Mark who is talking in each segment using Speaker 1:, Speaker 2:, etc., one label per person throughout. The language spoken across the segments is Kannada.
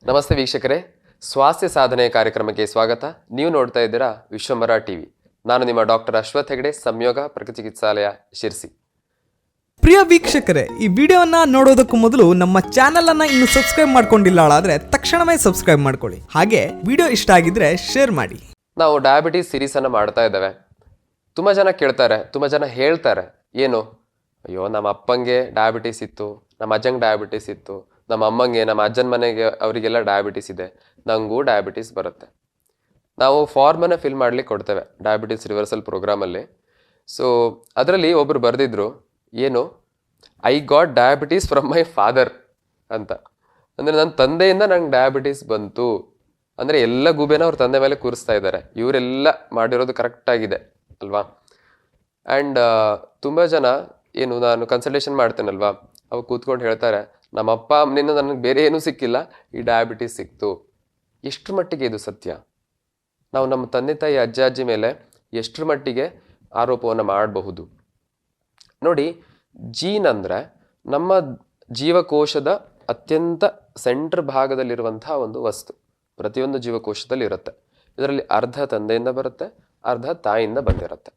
Speaker 1: ನಮಸ್ತೆ ವೀಕ್ಷಕರೇ, ಸ್ವಾಸ್ಥ್ಯ ಸಾಧನೆ ಕಾರ್ಯಕ್ರಮಕ್ಕೆ ಸ್ವಾಗತ. ನೀವು ನೋಡ್ತಾ ಇದ್ದೀರಾ ವಿಶ್ವಂಬರ ಟಿವಿ. ನಾನು ನಿಮ್ಮ ಡಾಕ್ಟರ್ ಅಶ್ವಥ್ ಹೆಗಡೆ, ಸಂಯೋಗ ಪ್ರಕೃತಿ ಚಿಕಿತ್ಸಾಲಯ, ಶಿರ್ಸಿ.
Speaker 2: ಪ್ರಿಯ ವೀಕ್ಷಕರೇ, ಈ ವಿಡಿಯೋವನ್ನ ನೋಡೋದಕ್ಕೂ ಮೊದಲು ನಮ್ಮ ಚಾನೆಲ್ ಅನ್ನ ಇನ್ನು ಸಬ್ಸ್ಕ್ರೈಬ್ ಮಾಡ್ಕೊಂಡಿಲ್ಲ ಆದ್ರೆ ತಕ್ಷಣವೇ ಸಬ್ಸ್ಕ್ರೈಬ್ ಮಾಡ್ಕೊಳ್ಳಿ. ಹಾಗೆ ವಿಡಿಯೋ ಇಷ್ಟ ಆಗಿದ್ರೆ ಶೇರ್ ಮಾಡಿ.
Speaker 1: ನಾವು ಡಯಾಬಿಟೀಸ್ ಸೀರೀಸ್ ಅನ್ನ ಮಾಡ್ತಾ ಇದ್ದೇವೆ. ತುಂಬಾ ಜನ ಕೇಳ್ತಾರೆ, ತುಂಬಾ ಜನ ಹೇಳ್ತಾರೆ, ಏನು ಅಯ್ಯೋ ನಮ್ಮ ಅಪ್ಪಂಗೆ ಡಯಾಬಿಟೀಸ್ ಇತ್ತು, ನಮ್ಮ ಅಜ್ಜಂಗೆ ಡಯಾಬಿಟೀಸ್ ಇತ್ತು, ನಮ್ಮ ಅಮ್ಮಂಗೆ, ನಮ್ಮ ಅಜ್ಜನ ಮನೆಗೆ ಅವರಿಗೆಲ್ಲ ಡಯಾಬಿಟೀಸ್ ಇದೆ, ನನಗೂ ಡಯಾಬಿಟೀಸ್ ಬರುತ್ತೆ. ನಾವು ಫಾರ್ಮನ್ನು ಫಿಲ್ ಮಾಡ್ಲಿಕ್ಕೆ ಕೊಡ್ತೇವೆ ಡಯಾಬಿಟೀಸ್ ರಿವರ್ಸಲ್ ಪ್ರೋಗ್ರಾಮಲ್ಲಿ. ಸೊ ಅದರಲ್ಲಿ ಒಬ್ಬರು ಬರೆದಿದ್ರು, ಏನು I got diabetes from my father ಅಂತ. ಅಂದರೆ ನನ್ನ ತಂದೆಯಿಂದ ನಂಗೆ ಡಯಾಬಿಟೀಸ್ ಬಂತು ಅಂದರೆ ಎಲ್ಲ ಗೂಬೆನ ಅವ್ರ ತಂದೆ ಮೇಲೆ ಕೂರಿಸ್ತಾ ಇದ್ದಾರೆ. ಇವರೆಲ್ಲ ಮಾಡಿರೋದು ಕರೆಕ್ಟಾಗಿದೆ ಅಲ್ವಾ? ಆ್ಯಂಡ್ ತುಂಬ ಜನ ಏನು, ನಾನು ಕನ್ಸಲ್ಟೇಷನ್ ಮಾಡ್ತೇನಲ್ವಾ, ಅವು ಕೂತ್ಕೊಂಡು ಹೇಳ್ತಾರೆ, ನಮ್ಮ ಅಪ್ಪ ಅಮ್ಮನಿಂದ ನನಗೆ ಬೇರೆ ಏನೂ ಸಿಕ್ಕಿಲ್ಲ, ಈ ಡಯಾಬಿಟೀಸ್ ಸಿಕ್ತು. ಎಷ್ಟರ ಮಟ್ಟಿಗೆ ಇದು ಸತ್ಯ? ನಾವು ನಮ್ಮ ತಂದೆ ತಾಯಿ ಅಜ್ಜ ಅಜ್ಜಿ ಮೇಲೆ ಎಷ್ಟರ ಮಟ್ಟಿಗೆ ಆರೋಪವನ್ನು ಮಾಡಬಹುದು? ನೋಡಿ, ಜೀನ್ ಅಂದರೆ ನಮ್ಮ ಜೀವಕೋಶದ ಅತ್ಯಂತ ಸೆಂಟ್ರ್ ಭಾಗದಲ್ಲಿರುವಂಥ ಒಂದು ವಸ್ತು. ಪ್ರತಿಯೊಂದು ಜೀವಕೋಶದಲ್ಲಿ ಇರುತ್ತೆ. ಇದರಲ್ಲಿ ಅರ್ಧ ತಂದೆಯಿಂದ ಬರುತ್ತೆ, ಅರ್ಧ ತಾಯಿಯಿಂದ ಬಂದಿರುತ್ತೆ.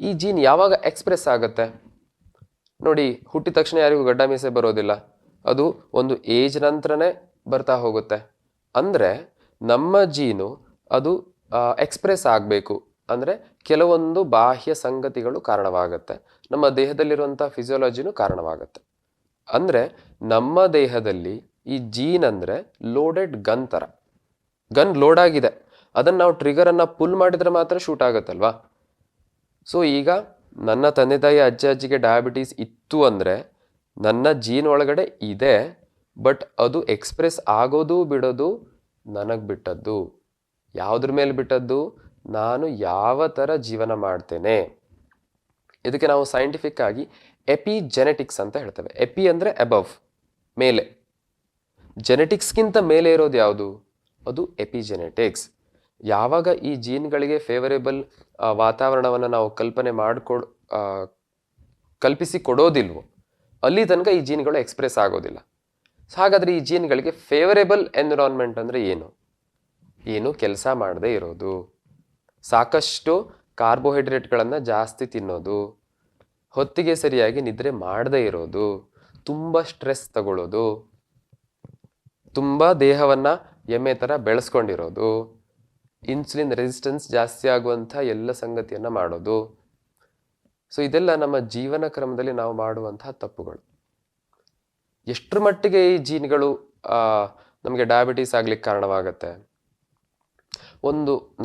Speaker 1: ಈ ಜೀನ್ ಯಾವಾಗ ಎಕ್ಸ್ಪ್ರೆಸ್ ಆಗುತ್ತೆ ನೋಡಿ, ಹುಟ್ಟಿದ ತಕ್ಷಣ ಯಾರಿಗೂ ಗಡ್ಡ ಮೀಸೆ ಬರೋದಿಲ್ಲ, ಅದು ಒಂದು ಏಜ್ ನಂತರನೇ ಬರ್ತಾ ಹೋಗುತ್ತೆ. ಅಂದರೆ ನಮ್ಮ ಜೀನು ಅದು ಎಕ್ಸ್ಪ್ರೆಸ್ ಆಗಬೇಕು ಅಂದರೆ ಕೆಲವೊಂದು ಬಾಹ್ಯ ಸಂಗತಿಗಳು ಕಾರಣವಾಗುತ್ತೆ, ನಮ್ಮ ದೇಹದಲ್ಲಿರುವಂಥ ಫಿಸಿಯಾಲಜಿನೂ ಕಾರಣವಾಗುತ್ತೆ. ಅಂದರೆ ನಮ್ಮ ದೇಹದಲ್ಲಿ ಈ ಜೀನ್ ಅಂದರೆ ಲೋಡೆಡ್ ಗನ್ ಥರ. ಗನ್ ಲೋಡ್ ಆಗಿದೆ, ಅದನ್ನು ನಾವು ಟ್ರಿಗರನ್ನು ಪುಲ್ ಮಾಡಿದರೆ ಮಾತ್ರ ಶೂಟ್ ಆಗುತ್ತಲ್ವಾ? ಸೊ ಈಗ ನನ್ನ ತಂದೆ ತಾಯಿ ಅಜ್ಜ ಅಜ್ಜಿಗೆ ಡಯಾಬಿಟೀಸ್ ಇತ್ತು ಅಂದರೆ ನನ್ನ ಜೀನ್ ಒಳಗಡೆ ಇದೆ, ಬಟ್ ಅದು ಎಕ್ಸ್ಪ್ರೆಸ್ ಆಗೋದು ಬಿಡೋದು ನನಗೆ ಬಿಟ್ಟದ್ದು. ಯಾವುದ್ರ ಮೇಲೆ ಬಿಟ್ಟದ್ದು? ನಾನು ಯಾವ ಥರ ಜೀವನ ಮಾಡ್ತೇನೆ. ಇದಕ್ಕೆ ನಾವು ಸೈಂಟಿಫಿಕ್ ಆಗಿ ಎಪಿಜೆನೆಟಿಕ್ಸ್ ಅಂತ ಹೇಳ್ತೇವೆ. ಎಪಿ ಅಂದರೆ ಅಬವ್, ಮೇಲೆ. ಜೆನೆಟಿಕ್ಸ್ಗಿಂತ ಮೇಲೆ ಇರೋದು ಯಾವುದು? ಅದು ಎಪಿಜೆನೆಟಿಕ್ಸ್. ಯಾವಾಗ ಈ ಜೀನ್ಗಳಿಗೆ ಫೇವರೇಬಲ್ ವಾತಾವರಣವನ್ನು ನಾವು ಕಲ್ಪಿಸಿ ಕೊಡೋದಿಲ್ವೋ ಅಲ್ಲಿ ತನಕ ಈ ಜೀನ್ಗಳು ಎಕ್ಸ್ಪ್ರೆಸ್ ಆಗೋದಿಲ್ಲ. ಹಾಗಾದರೆ ಈ ಜೀನ್ಗಳಿಗೆ ಫೇವರೇಬಲ್ ಎನ್ವಿರಾನ್ಮೆಂಟ್ ಅಂದರೆ ಏನು ಕೆಲಸ ಮಾಡದೇ ಇರೋದು, ಸಾಕಷ್ಟು ಕಾರ್ಬೋಹೈಡ್ರೇಟ್ಗಳನ್ನು ಜಾಸ್ತಿ ತಿನ್ನೋದು, ಹೊತ್ತಿಗೆ ಸರಿಯಾಗಿ ನಿದ್ರೆ ಮಾಡದೇ ಇರೋದು, ತುಂಬ ಸ್ಟ್ರೆಸ್ ತಗೊಳ್ಳೋದು, ತುಂಬ ದೇಹವನ್ನು ಎಮ್ಮೆ ಥರ ಬೆಳೆಸ್ಕೊಂಡಿರೋದು, ಇನ್ಸುಲಿನ್ ರೆಸಿಸ್ಟೆನ್ಸ್ ಜಾಸ್ತಿ ಆಗುವಂಥ ಎಲ್ಲ ಸಂಗತಿಯನ್ನು ಮಾಡೋದು. ಸೊ ಇದೆಲ್ಲ ನಮ್ಮ ಜೀವನ ಕ್ರಮದಲ್ಲಿ ನಾವು ಮಾಡುವಂತಹ ತಪ್ಪುಗಳು. ಎಷ್ಟರ ಮಟ್ಟಿಗೆ ಈ ಜೀನ್ಗಳು ನಮಗೆ ಡಯಾಬಿಟೀಸ್ ಆಗ್ಲಿಕ್ಕೆ ಕಾರಣವಾಗತ್ತೆ?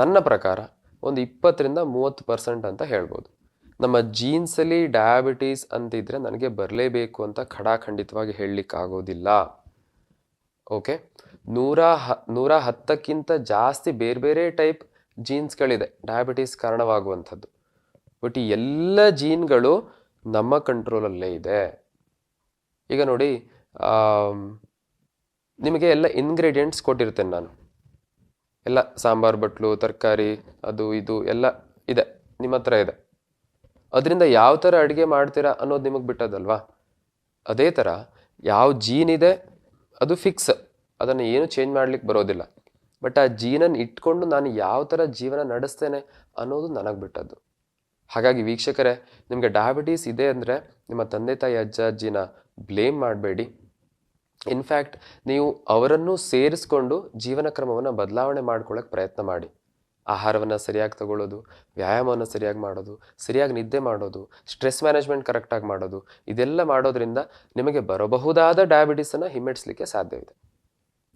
Speaker 1: ನನ್ನ ಪ್ರಕಾರ ಒಂದು 20-30% ಅಂತ ಹೇಳ್ಬೋದು. ನಮ್ಮ ಜೀನ್ಸಲ್ಲಿ ಡಯಾಬಿಟೀಸ್ ಅಂತಿದ್ರೆ ನನಗೆ ಬರಲೇಬೇಕು ಅಂತ ಖಡಾಖಂಡಿತವಾಗಿ ಹೇಳಲಿಕ್ಕಾಗೋದಿಲ್ಲ. ಓಕೆ, 110ಕ್ಕಿಂತ ಜಾಸ್ತಿ ಬೇರೆ ಬೇರೆ ಟೈಪ್ ಜೀನ್ಸ್ಗಳಿದೆ ಡಯಾಬಿಟೀಸ್ ಕಾರಣವಾಗುವಂಥದ್ದು. ಬಟ್ ಈ ಎಲ್ಲ ಜೀನ್ಗಳು ನಮ್ಮ ಕಂಟ್ರೋಲಲ್ಲೇ ಇದೆ. ಈಗ ನೋಡಿ, ನಿಮಗೆ ಎಲ್ಲ ಇಂಗ್ರೀಡಿಯೆಂಟ್ಸ್ ಕೊಟ್ಟಿರ್ತೇನೆ ನಾನು. ಎಲ್ಲ ಸಾಂಬಾರು ಬಟ್ಲು, ತರಕಾರಿ, ಅದು ಇದು ಎಲ್ಲ ಇದೆ, ನಿಮ್ಮ ಹತ್ರ ಇದೆ. ಅದರಿಂದ ಯಾವ ಥರ ಅಡುಗೆ ಮಾಡ್ತೀರಾ ಅನ್ನೋದು ನಿಮಗೆ ಬಿಟ್ಟದಲ್ವಾ? ಅದೇ ಥರ ಯಾವ ಜೀನ್ ಇದೆ ಅದು ಫಿಕ್ಸ್, ಅದನ್ನು ಏನು ಚೇಂಜ್ ಮಾಡ್ಲಿಕ್ಕೆ ಬರೋದಿಲ್ಲ. ಬಟ್ ಆ ಜೀನನ್ನು ಇಟ್ಕೊಂಡು ನಾನು ಯಾವ ಥರ ಜೀವನ ನಡೆಸ್ತೇನೆ ಅನ್ನೋದು ನನಗೆ ಬಿಟ್ಟದ್ದು. ಹಾಗಾಗಿ ವೀಕ್ಷಕರೇ, ನಿಮಗೆ ಡಯಾಬಿಟೀಸ್ ಇದೆ ಅಂದರೆ ನಿಮ್ಮ ತಂದೆ ತಾಯಿ ಅಜ್ಜ ಅಜ್ಜಿನ ಬ್ಲೇಮ್ ಮಾಡಬೇಡಿ. ಇನ್ಫ್ಯಾಕ್ಟ್ ನೀವು ಅವರನ್ನು ಸೇರಿಸ್ಕೊಂಡು ಜೀವನ ಕ್ರಮವನ್ನು ಬದಲಾವಣೆ ಮಾಡ್ಕೊಳ್ಳೋಕೆ ಪ್ರಯತ್ನ ಮಾಡಿ. ಆಹಾರವನ್ನು ಸರಿಯಾಗಿ ತಗೊಳ್ಳೋದು, ವ್ಯಾಯಾಮವನ್ನು ಸರಿಯಾಗಿ ಮಾಡೋದು, ಸರಿಯಾಗಿ ನಿದ್ದೆ ಮಾಡೋದು, ಸ್ಟ್ರೆಸ್ ಮ್ಯಾನೇಜ್ಮೆಂಟ್ ಕರೆಕ್ಟಾಗಿ ಮಾಡೋದು, ಇದೆಲ್ಲ ಮಾಡೋದ್ರಿಂದ ನಿಮಗೆ ಬರಬಹುದಾದ ಡಯಾಬಿಟೀಸನ್ನು ಹಿಮ್ಮೆಟ್ಟಿಸಲಿಕ್ಕೆ ಸಾಧ್ಯವಿದೆ.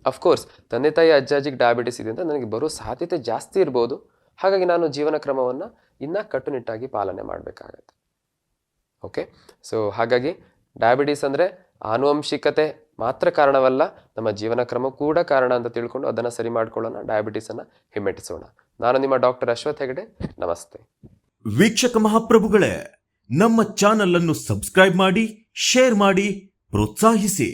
Speaker 1: ಅಫ್ಕೋರ್ಸ್ ತಂದೆ ತಾಯಿ ಅಜ್ಜ ಅಜ್ಜಿಗೆ ಡಯಾಬಿಟೀಸ್ ಇದೆ ಅಂತ ನನಗೆ ಬರೋ ಸಾಧ್ಯತೆ ಜಾಸ್ತಿ ಇರ್ಬೋದು. ಹಾಗಾಗಿ ನಾನು ಜೀವನ ಕ್ರಮವನ್ನು ಇನ್ನೂ ಕಟ್ಟುನಿಟ್ಟಾಗಿ ಪಾಲನೆ ಮಾಡಬೇಕಾಗತ್ತೆ. ಓಕೆ, ಸೊ ಹಾಗಾಗಿ ಡಯಾಬಿಟೀಸ್ ಅಂದರೆ ಆನುವಂಶಿಕತೆ ಮಾತ್ರ ಕಾರಣವಲ್ಲ, ನಮ್ಮ ಜೀವನ ಕ್ರಮ ಕೂಡ ಕಾರಣ ಅಂತ ತಿಳ್ಕೊಂಡು ಅದನ್ನು ಸರಿ ಮಾಡ್ಕೊಳ್ಳೋಣ, ಡಯಾಬಿಟೀಸನ್ನು ಹಿಮ್ಮೆಟ್ಟಿಸೋಣ. ನಾನು ನಿಮ್ಮ ಡಾಕ್ಟರ್ ಅಶ್ವಥ್ ಹೆಗಡೆ. ನಮಸ್ತೆ
Speaker 3: ವೀಕ್ಷಕ ಮಹಾಪ್ರಭುಗಳೇ, ನಮ್ಮ ಚಾನಲ್ ಅನ್ನು ಸಬ್ಸ್ಕ್ರೈಬ್ ಮಾಡಿ, ಶೇರ್ ಮಾಡಿ, ಪ್ರೋತ್ಸಾಹಿಸಿ.